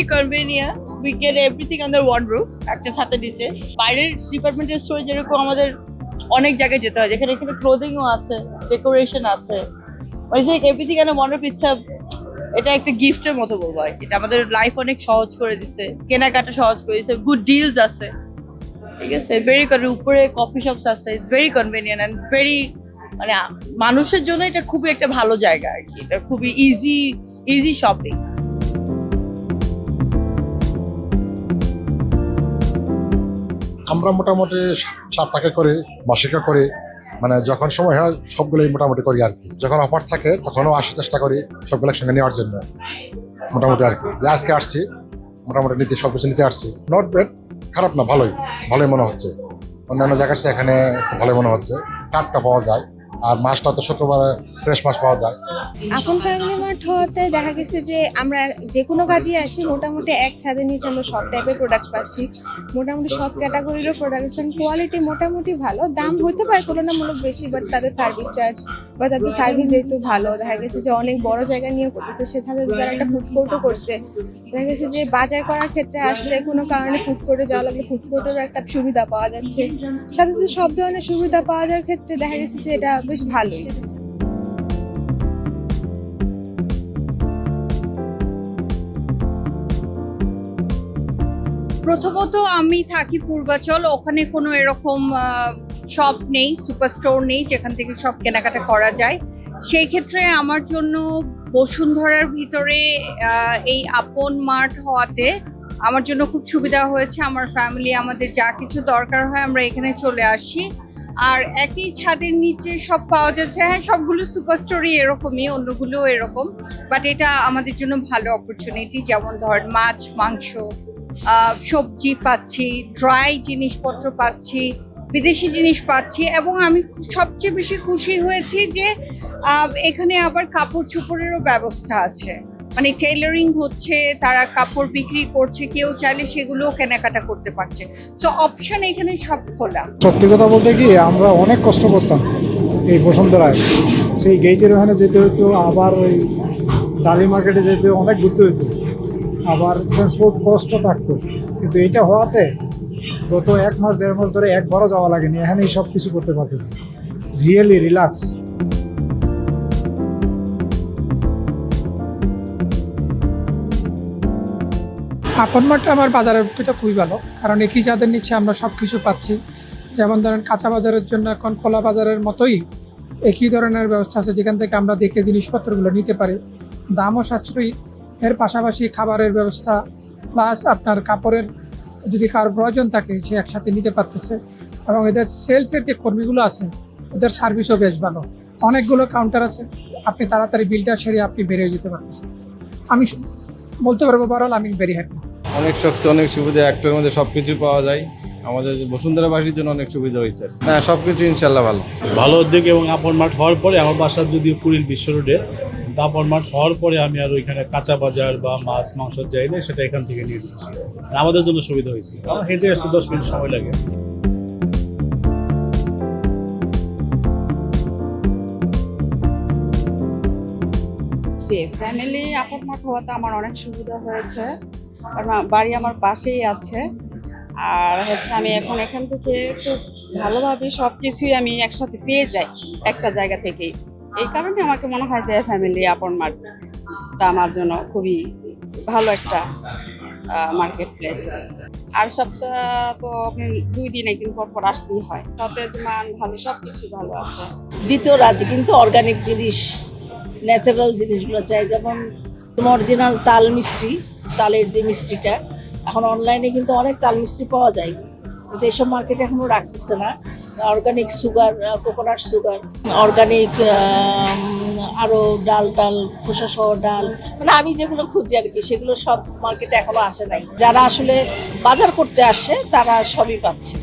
very convenient. We get everything under one roof. একটা ছাদের নিচে। বাইরের ডিপার্টমেন্টাল স্টোরে যেরকম আমাদের অনেক জায়গায় যেতে হয়, যেখানে এখানে ক্লোদিংও আছে, ডেকোরেশন আছে। মানে যে এভরিথিং under one roof এটা একটা গিফটের মতো বলবো আর কি। এটা আমাদের লাইফ অনেক সহজ করে দিছে, কেনাকাটা সহজ করে দিছে, গুড ডিলস আছে, ঠিক আছে। ভেরি উপরে কফি শপস আছে, it's very convenient and very মানে মানুষের জন্য এটা খুবই একটা ভালো জায়গা আর কি। এটা খুবই ইজি শপিং। আমরা মোটামুটি সপ্তাহে করে মাসিকা করে মানে যখন সময় হয় সবগুলোই মোটামুটি করি আর কি। যখন অফার থাকে তখনও আসার চেষ্টা করি সবগুলো একসঙ্গে নেওয়ার জন্য মোটামুটি আর কি। যে আজকে আসছি মোটামুটি নিতে সব কিছু নিতে আসছি। নট ব্যাড, খারাপ না, ভালোই মনে হচ্ছে। অন্যান্য জায়গার চেয়ে এখানে ভালোই মনে হচ্ছে। টাটকা পাওয়া যায় আর মাছটা তো শুক্রবারে ফ্রেশ মাছ পাওয়া যায়। আপন ফ্যামিলি মার্ট হতে দেখা গেছে যে আমরা যে কোনো কাজে আসি মোটামুটি এক ছাদের নিচে আমরা সব টাইপের প্রোডাক্ট পাচ্ছি। মোটামুটি সব ক্যাটাগরিরও প্রোডাকশন কোয়ালিটি মোটামুটি ভালো। দাম হতে পারে তুলনামূলক বেশি, বাট তাদের সার্ভিস চার্জ বা তাদের সার্ভিস যেহেতু ভালো, দেখা গেছে যে অনেক বড় জায়গা নিয়ে করতেছে, সে সাথে তারা একটা ফুড কোর্টও করছে। দেখা গেছে যে বাজার করার ক্ষেত্রে আসলে কোনো কারণে ফুড কোর্টে যাওয়া লাগলে ফুড কোর্টেরও একটা সুবিধা পাওয়া যাচ্ছে। সাথে সাথে সব ধরনের সুবিধা পাওয়া যাওয়ার ক্ষেত্রে দেখা গেছে যে এটা বেশ ভালোই। প্রথমত আমি থাকি পূর্বাচল, ওখানে কোনো এরকম শপ নেই, সুপার স্টোর নেই যেখান থেকে সব কেনাকাটা করা যায়। সেই ক্ষেত্রে আমার জন্য বসুন্ধরার ভিতরে এই আপন মার্ট হওয়াতে আমার জন্য খুব সুবিধা হয়েছে। আমার ফ্যামিলি, আমাদের যা কিছু দরকার হয় আমরা এখানে চলে আসি, আর একই ছাদের নিচে সব পাওয়া যাচ্ছে। হ্যাঁ, সবগুলো সুপার স্টোরই এরকমই, অন্যগুলোও এরকম, বাট এটা আমাদের জন্য ভালো অপরচুনিটি। যেমন ধর মাছ, মাংস, সবজি পাচ্ছি, ড্রাই জিনিসপত্র পাচ্ছি, বিদেশি জিনিস পাচ্ছি, এবং আমি সবচেয়ে বেশি খুশি হয়েছি যে এখানে আবার কাপড় চোপড়েরও ব্যবস্থা আছে। মানে টেইলারিং হচ্ছে, তারা কাপড় বিক্রি করছে, কেউ চাইলে সেগুলোও কেনাকাটা করতে পারছে। সো অপশন এখানে সব খোলা। সত্যি কথা বলতে কি আমরা অনেক কষ্ট করতাম এই বসুন্ধরায়। সেই গেটের ওখানে যেতে হতো, আবার ওই ডালি মার্কেটে যেতে অনেক ঘুরতে হতো, আবার ট্রান্সপোর্ট কষ্ট থাকতো। কিন্তু এইটা হওয়াতে গত 1 মাস 1.5 মাস ধরে একবারও যাওয়া লাগেনি, এখানেই সব কিছু করতে পারতেছি। Really relax. আপন মার্টটা আমার বাজারের ভিত্তিটা খুবই ভালো, কারণ একই ছাদের নিচে আমরা সব কিছু পাচ্ছি। যেমন ধরেন কাঁচা বাজারের জন্য এখন খোলা বাজারের মতোই একই ধরনের ব্যবস্থা আছে, যেখান থেকে আমরা দেখে জিনিসপত্রগুলো নিতে পারি। দামও সাশ্রয়ী, এর পাশাপাশি খাবারের ব্যবস্থা প্লাস আপনার কাপড়ের যদি কারো প্রয়োজন থাকে সে একসাথে নিতে পারতেছে। এবং এদের সেলসের যে কর্মীগুলো আছে ওদের সার্ভিসও বেশ ভালো। অনেকগুলো কাউন্টার আছে, আপনি তাড়াতাড়ি বিলটা সেরে আপনি বেরিয়ে যেতে পারতেছেন। আমি বলতে পারবো ওভারঅল আমি ভেরি হ্যাপি। অনেক সুবিধা, একটার মধ্যে সবকিছু পাওয়া যায়। আমাদের বসুন্ধরাবাসীর জন্য অনেক সুবিধা হয়েছে। হ্যাঁ, সবকিছু ইনশাল্লাহ ভালো উদ্যোগ। এবং আপন মার্ট হওয়ার পরে আমার বাসার যদিও কুড়িল বিশ্ব রোডে, আপন মার্ট হওয়ার পরে আমি আর ওইখানে কাঁচা বাজার বা মাছ মাংস যাই না, সেটা এখান থেকে নিয়ে দিচ্ছি। আমাদের জন্য সুবিধা হয়েছে, আমার হেঁটে আসতে 10 মিনিট সময় লাগে। জি, ফ্যামিলি আপন মার্ট হওয়াতে আমার অনেক সুবিধা হয়েছে, কারণ বাড়ি আমার পাশেই আছে। আর হচ্ছে আমি এখন এখান থেকে খুব ভালোভাবে সব কিছুই আমি একসাথে পেয়ে যাই একটা জায়গা থেকেই। এই কারণে আমাকে মনে হয় যে ফ্যামিলি আপন মার্টটা আমার জন্য খুবই ভালো একটা মার্কেট প্লেস। আর সপ্তাহ তো আপনি 2 দিন 1 দিন পর আসতেই হয়। সতেজ মান ভালো, সব কিছু ভালো আছে। দ্বিতীয় রাজ্যে কিন্তু অর্গানিক জিনিস, ন্যাচারাল জিনিসগুলো চাই। যেমন অরিজিনাল তাল মিস্ত্রি, তালের যে মিস্ত্রিটা, এখন অনলাইনে কিন্তু অনেক তাল মিস্ত্রি পাওয়া যায়, কিন্তু এসব মার্কেটে এখনো রাখতেছে না। Organic sugar, coconut sugar, organic আরও ডাল খোসা সহ ডাল, মানে আমি যেগুলো খুঁজি আর কি, সেগুলো সব মার্কেটে এখনো আসে নাই। যারা আসলে বাজার করতে আসে তারা সবই পাচ্ছে।